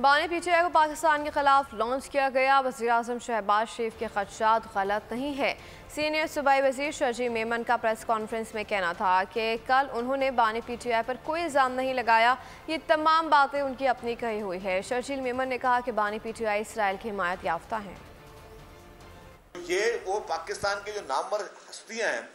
بانی P T I کو پاکستان کے خلاف لانچ کیا گیا۔ وزیراعظم شہباز شریف کے خدشات غلط نہیں ہے۔ سینئر صوبائی وزیر شرجیل میمن کا پریس کانفرنس میں کہنا تھا کہ کل انہوں نے بانی پی ٹی آئی پر کوئی الزام نہیں لگایا، یہ تمام باتیں ان کی اپنی کہی ہوئی ہے۔ شرجیل میمن نے کہا کہ بانی پی ٹی آئی اسرائیل کی حمایت یافتہ ہیں۔ یہ وہ پاکستان کے جو نامور ہستیاں ہیں،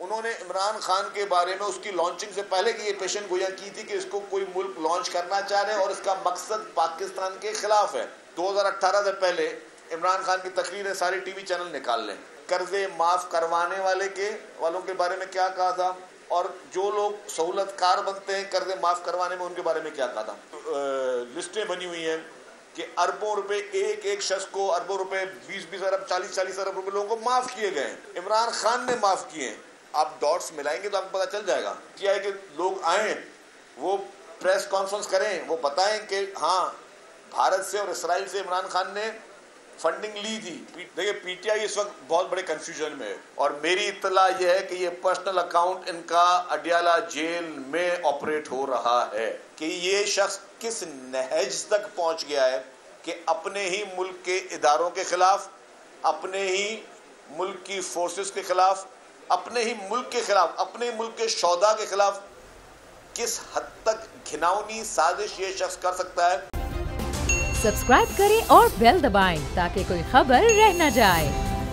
انہوں نے عمران خان کے بارے میں اس کی لانچنگ سے پہلے کی یہ پیشن گوئیاں کی تھی کہ اس کو کوئی ملک لانچ کرنا چاہ رہے ہیں اور اس کا مقصد پاکستان کے خلاف ہے۔ 2018 سے پہلے عمران خان کی تقریریں سارے ٹی وی چینل نکال لیں۔ قرضے معاف کروانے والوں کے بارے میں کیا کہا تھا اور جو لوگ سہولت کار بنتے ہیں قرضے معاف کروانے میں ان کے بارے میں کیا کہا تھا۔ لسٹیں بنی ہوئی ہیں کہ اربوں روپے ایک شخص کو اربوں روپے 20 ارب 40 ارب روپے لوگوں کو معاف کیے گئے ہیں۔ عمران خان نے معاف کیے ہیں۔ آپ ڈاٹس ملائیں گے تو آپ کو پتہ چل جائے گا کیا ہے کہ لوگ آئیں، وہ پریس کانفرنس کریں، وہ بتائیں کہ ہاں بھارت سے اور اسرائیل سے عمران خان نے فنڈنگ لی تھی۔ دیکھیے پی ٹی آئی اس وقت بہت بڑے کنفیوژن میں ہے اور میری اطلاع یہ ہے کہ یہ پرسنل اکاؤنٹ ان کا اڈیالہ جیل میں آپریٹ ہو رہا ہے کہ یہ شخص کس نہج تک پہنچ گیا ہے کہ اپنے ہی ملک کے اداروں کے خلاف، اپنے ہی ملک کی فورسز کے خلاف، اپنے ہی ملک کے خلاف، اپنے ملک کے شہداء کے خلاف کس حد تک گھناؤنی سازش یہ شخص کر سکتا ہے۔ سبسکرائب کریں اور بیل دبائیں تاکہ کوئی خبر رہ نہ جائے۔